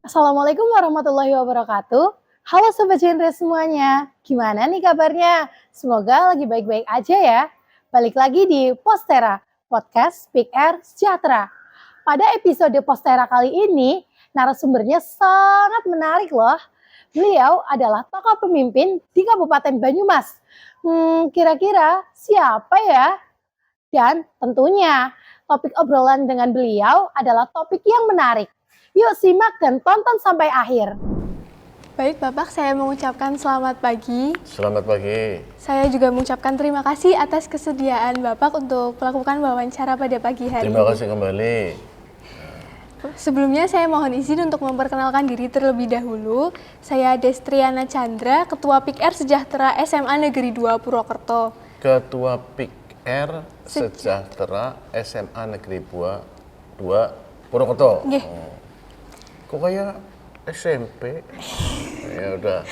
Assalamualaikum warahmatullahi wabarakatuh. Halo Sobat Genre semuanya, gimana nih kabarnya? Semoga lagi baik-baik aja ya. Balik lagi di Postera, Podcast Big Air Sejahtera. Pada episode Postera kali ini, narasumbernya sangat menarik loh. Beliau adalah tokoh pemimpin di Kabupaten Banyumas. Kira-kira siapa ya? Dan tentunya topik obrolan dengan beliau adalah topik yang menarik. Yuk simak dan tonton sampai akhir. Baik Bapak, saya mengucapkan selamat pagi. Selamat pagi. Saya juga mengucapkan terima kasih atas kesediaan Bapak untuk melakukan wawancara pada pagi hari Terima ini. kasih kembali. Sebelumnya saya mohon izin untuk memperkenalkan diri terlebih dahulu. Saya Destriana Chandra, Ketua PIKR Sejahtera SMA Negeri 2 Purwokerto. Ketua PIKR Sejahtera SMA Negeri 2 Purwokerto. Nggih. Kok kayak SMP? Ya udah.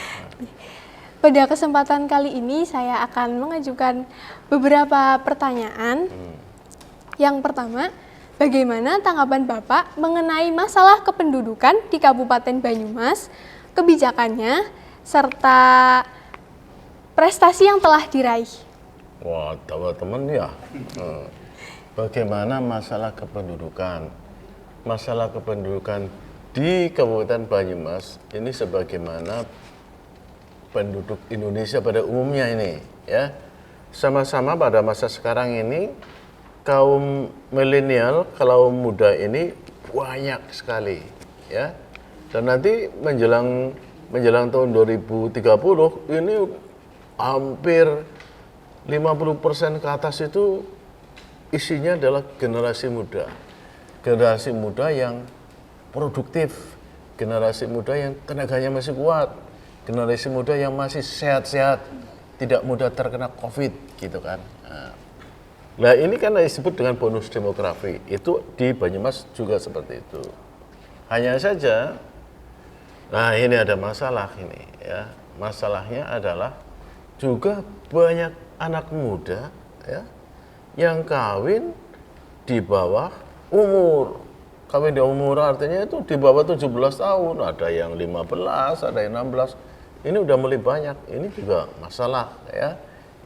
Pada kesempatan kali ini saya akan mengajukan beberapa pertanyaan. Yang pertama, bagaimana tanggapan Bapak mengenai masalah kependudukan di Kabupaten Banyumas, kebijakannya, serta prestasi yang telah diraih? Wah, teman-teman ya. Bagaimana masalah kependudukan? Masalah kependudukan di Kabupaten Banyumas ini sebagaimana penduduk Indonesia pada umumnya ini, ya. Sama-sama pada masa sekarang ini kaum milenial, kaum muda ini banyak sekali, ya. Dan nanti menjelang tahun 2030 ini hampir 50% ke atas itu isinya adalah generasi muda. Generasi muda yang produktif, generasi muda yang tenaganya masih kuat, generasi muda yang masih sehat-sehat, tidak mudah terkena COVID, gitu kan. Nah ini kan disebut dengan bonus demografi, itu di Banyumas juga seperti itu. Hanya saja, nah ini ada masalah ini, ya. Masalahnya adalah juga banyak anak muda, ya, yang kawin di bawah umur. Kawin di umur artinya itu di bawah 17 tahun, ada yang 15, ada yang 16. Ini udah mulai banyak, ini juga masalah, ya.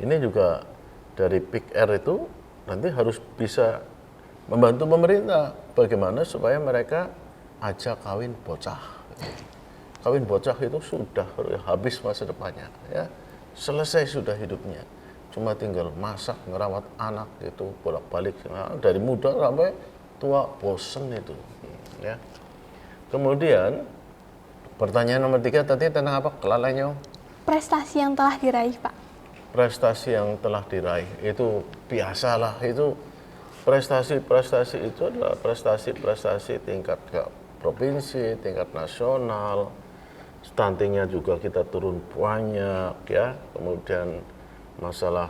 Ini juga dari PIKR itu nanti harus bisa membantu pemerintah bagaimana supaya mereka ajak kawin bocah. Kawin bocah itu sudah habis masa depannya, ya. Selesai sudah hidupnya. Cuma tinggal masak, ngerawat anak itu bolak-balik, dari muda sampai tua, bosen itu, ya. Kemudian pertanyaan nomor 3 tadi tentang apa? Kelalainya? Prestasi yang telah diraih, Pak. Prestasi yang telah diraih itu biasalah, itu prestasi itu adalah prestasi tingkat provinsi, tingkat nasional. Stuntingnya juga kita turun banyak, ya. Kemudian masalah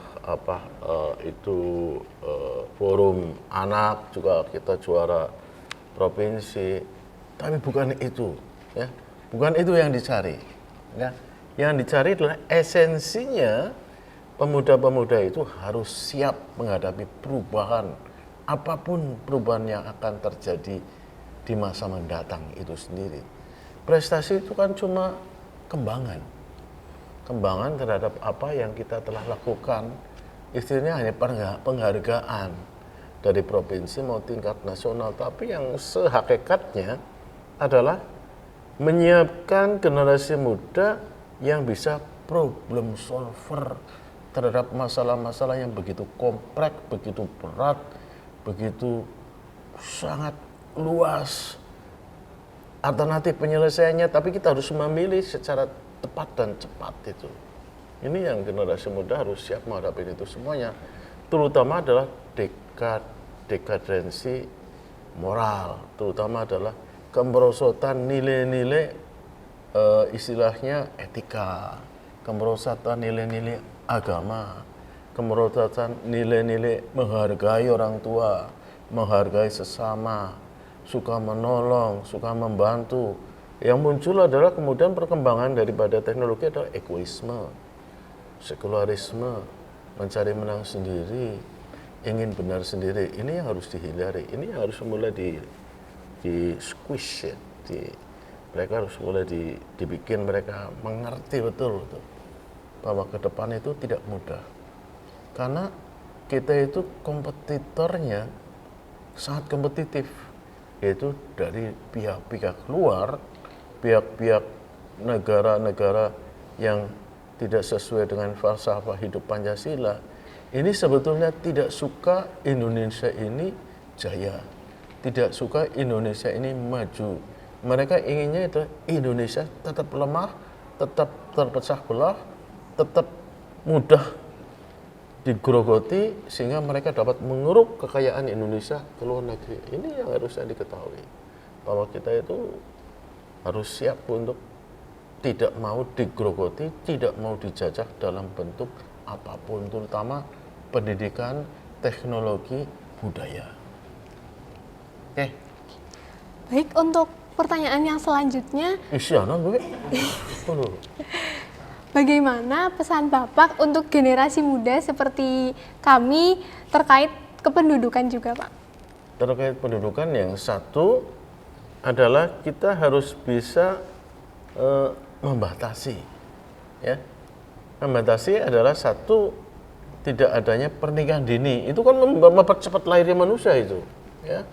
forum anak juga kita juara provinsi, tapi bukan itu, ya, bukan itu yang dicari, ya. Yang dicari adalah esensinya pemuda-pemuda itu harus siap menghadapi perubahan, apapun perubahan yang akan terjadi di masa mendatang itu sendiri. Prestasi itu kan cuma kembangan terhadap apa yang kita telah lakukan, istilahnya hanya penghargaan dari provinsi mau tingkat nasional, tapi yang sehakikatnya adalah menyiapkan generasi muda yang bisa problem solver terhadap masalah-masalah yang begitu kompleks, begitu berat, begitu sangat luas alternatif penyelesaiannya, tapi kita harus memilih secara tepat dan cepat itu. Ini yang generasi muda harus siap menghadapi itu semuanya. Terutama adalah dekadensi moral, terutama adalah kemerosotan nilai-nilai istilahnya etika, kemerosotan nilai-nilai agama, kemerosotan nilai-nilai menghargai orang tua, menghargai sesama, suka menolong, suka membantu. Yang muncul adalah kemudian perkembangan daripada teknologi adalah egoisme, sekularisme, mencari menang sendiri, ingin benar sendiri. Ini yang harus dihindari, ini yang harus mulai di squish ya, Mereka harus mulai dibikin mereka mengerti betul bahwa ke depan itu tidak mudah. Karena kita itu kompetitornya sangat kompetitif, yaitu dari pihak-pihak luar, pihak-pihak negara-negara yang tidak sesuai dengan falsafah hidup Pancasila. Ini sebetulnya tidak suka Indonesia ini jaya, tidak suka Indonesia ini maju. Mereka inginnya itu Indonesia tetap lemah, tetap terpecah belah, tetap mudah digerogoti sehingga mereka dapat mengeruk kekayaan Indonesia ke luar negeri. Ini yang harusnya diketahui, bahwa kita itu harus siap untuk tidak mau digerogoti, tidak mau dijajah dalam bentuk apapun, terutama pendidikan, teknologi, budaya. Oke. Baik, untuk pertanyaan yang selanjutnya, Isyana gue. bagaimana pesan Bapak untuk generasi muda seperti kami terkait kependudukan juga, Pak? Terkait pendudukan, yang satu adalah kita harus bisa membatasi, ya. Membatasi adalah satu, tidak adanya pernikahan dini. Itu kan mempercepat lahirnya manusia itu, ya.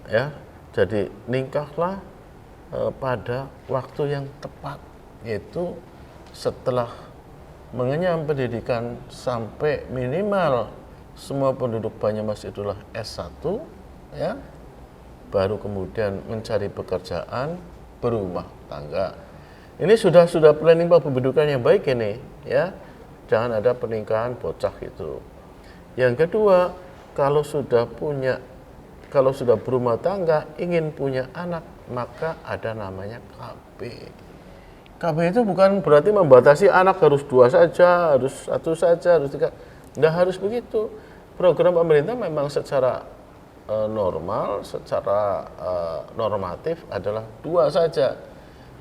Ya. Jadi nikahlah pada waktu yang tepat, yaitu setelah mengenyam pendidikan sampai minimal semua penduduk Banyumas itulah S1, ya, baru kemudian mencari pekerjaan, berumah tangga. Ini sudah planning pendudukan yang baik ini, ya. Jangan ada pernikahan bocah itu. Yang kedua, kalau sudah berumah tangga, ingin punya anak, maka ada namanya KB. KB itu bukan berarti membatasi anak harus 2 saja, harus 1 saja, harus 3. Tidak harus begitu. Program pemerintah memang secara normal, secara normatif adalah 2 saja.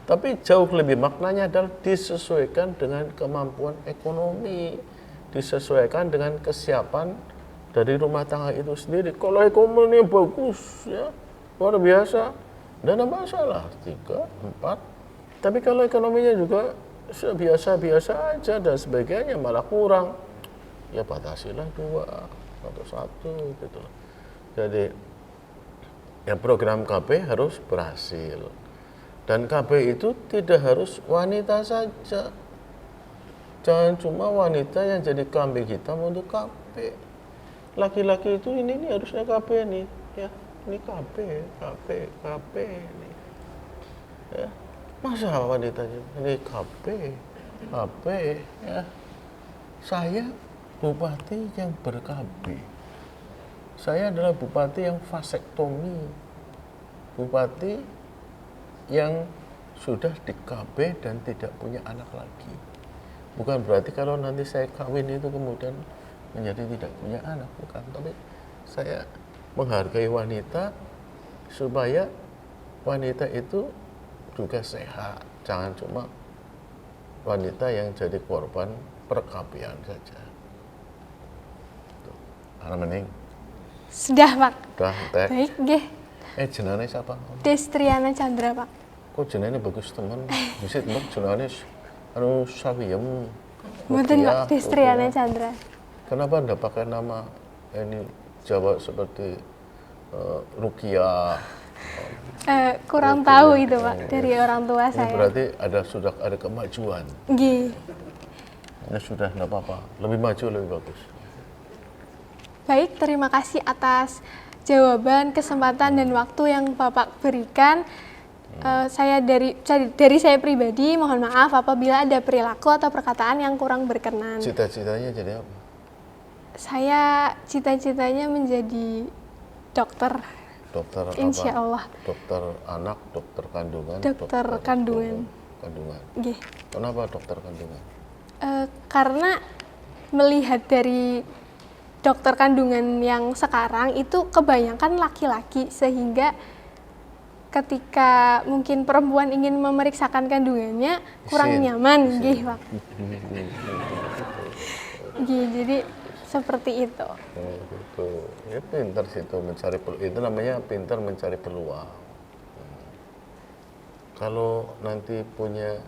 Tapi jauh lebih maknanya adalah disesuaikan dengan kemampuan ekonomi, disesuaikan dengan kesiapan dari rumah tangga itu sendiri. Kalau ekonominya bagus, ya, luar biasa, tidak ada masalah, 3, 4. Tapi kalau ekonominya juga biasa-biasa aja dan sebagainya, malah kurang, ya batasilah 2 atau 1 gitu. Jadi ya program KB harus berhasil. Dan KB itu tidak harus wanita saja. Jangan cuma wanita yang jadi kambing hitam untuk KB. Laki-laki itu ini harusnya KB nih, ya. Ini KB ini. Ya. Masa wanitanya ini KB, ya. Saya bupati yang ber-KB. Saya adalah bupati yang vasektomi. Bupati yang sudah di-KB dan tidak punya anak lagi. Bukan berarti kalau nanti saya kawin itu kemudian menjadi tidak punya anak, bukan. Tapi saya menghargai wanita supaya wanita itu juga sehat. Jangan cuma wanita yang jadi korban perkabian saja. Ana mening. Sudah, Pak. Dah, tek. Baik, nggih. Jenenge siapa? Destriana Chandra, Pak. Kok jenenge bagus teman? Bisa teman jenenge anu sawiyem. Mboten, Rukiah, Pak. Destriana Rukiah. Chandra. Kenapa Anda pakai nama ini Jawa seperti Rukiah? Kurang Rukiah. tahu itu, Pak, dari orang tua Ini saya. berarti sudah ada kemajuan. Nggih. Ini sudah enggak apa-apa. Lebih maju lebih bagus. Baik, terima kasih atas jawaban, kesempatan, dan waktu yang Bapak berikan. Dari saya pribadi, mohon maaf apabila ada perilaku atau perkataan yang kurang berkenan. Cita-citanya jadi apa? Saya cita-citanya menjadi dokter, Dokter insya apa? Allah. Dokter anak, dokter kandungan, Dokter kandungan. Kandungan. Nggih. Kenapa dokter kandungan? Karena melihat dari dokter kandungan yang sekarang itu kebanyakan laki-laki, sehingga ketika mungkin perempuan ingin memeriksakan kandungannya kurang Isin. nyaman, nggih, Pak. Nggih, jadi seperti itu. Oh, gitu. Ya pintar sih itu mencari peluang. Itu namanya pintar mencari peluang. kalau nanti punya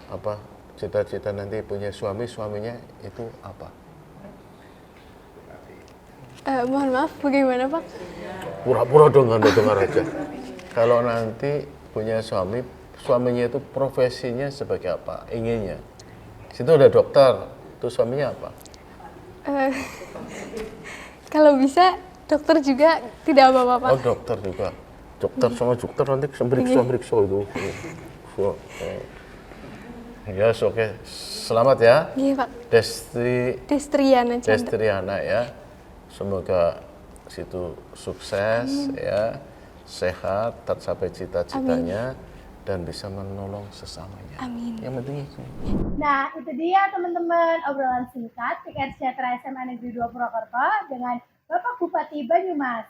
apa cita-cita nanti punya suaminya itu apa? Mohon maaf, bagaimana Pak? Pura-pura dong Anda dengar aja. Kalau nanti punya suaminya itu profesinya sebagai apa? Inginnya. Situ ada dokter, itu suaminya apa? Kalau bisa dokter juga tidak apa-apa Pak. Oh dokter juga. Dokter sama dokter nanti meriksa itu. Ya, oke. Selamat ya. Iya Pak. Destriana Chandra. Destriana ya. Semoga situ sukses ya, sehat, tercapai cita-citanya dan bisa menolong sesamanya. Amin. Yang penting itu. Nah, itu dia teman-teman obrolan singkat PKR Sejahtera SMA Negeri 2 Purwokerto dengan Bapak Bupati Banyumas.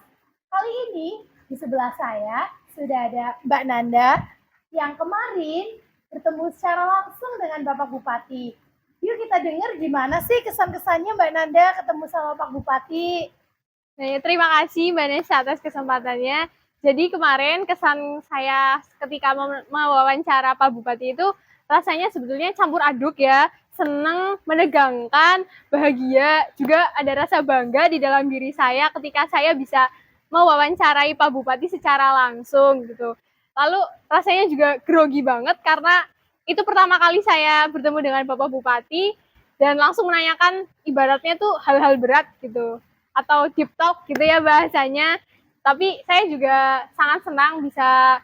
Kali ini di sebelah saya sudah ada Mbak Nanda yang kemarin bertemu secara langsung dengan Bapak Bupati. Yuk kita dengar gimana sih kesan-kesannya Mbak Nanda ketemu sama Pak Bupati. Nah, ya, terima kasih Mbak Nesa atas kesempatannya. Jadi kemarin kesan saya ketika mewawancara Pak Bupati itu rasanya sebetulnya campur aduk ya. Senang, menegangkan, bahagia, juga ada rasa bangga di dalam diri saya ketika saya bisa mewawancarai Pak Bupati secara langsung gitu. Lalu rasanya juga grogi banget karena itu pertama kali saya bertemu dengan Bapak Bupati dan langsung menanyakan ibaratnya tuh hal-hal berat gitu atau deep talk gitu ya bahasanya. Tapi saya juga sangat senang bisa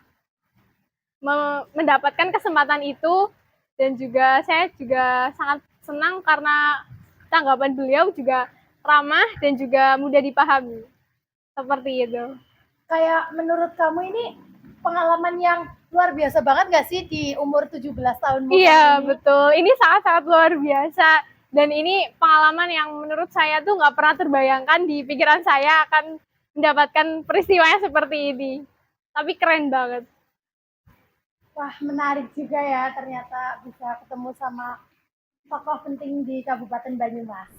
mendapatkan kesempatan itu dan juga saya juga sangat senang karena tanggapan beliau juga ramah dan juga mudah dipahami. Seperti itu. Kayak menurut kamu ini pengalaman yang luar biasa banget gak sih di umur 17 tahun muda Iya, ini? betul. Ini sangat-sangat luar biasa. Dan ini pengalaman yang menurut saya tuh nggak pernah terbayangkan di pikiran saya akan mendapatkan peristiwanya seperti ini. Tapi keren banget. Wah, menarik juga ya ternyata bisa ketemu sama tokoh penting di Kabupaten Banyumas.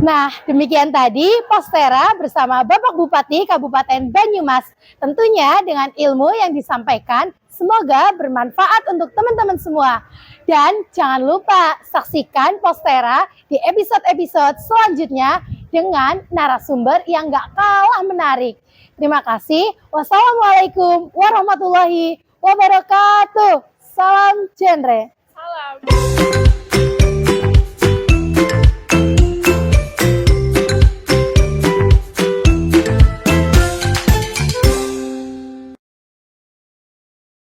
Nah, demikian tadi Postera bersama Bapak Bupati Kabupaten Banyumas. Tentunya dengan ilmu yang disampaikan, semoga bermanfaat untuk teman-teman semua. Dan jangan lupa saksikan Postera di episode-episode selanjutnya dengan narasumber yang gak kalah menarik. Terima kasih. Wassalamualaikum warahmatullahi wabarakatuh. Salam genre. Salam.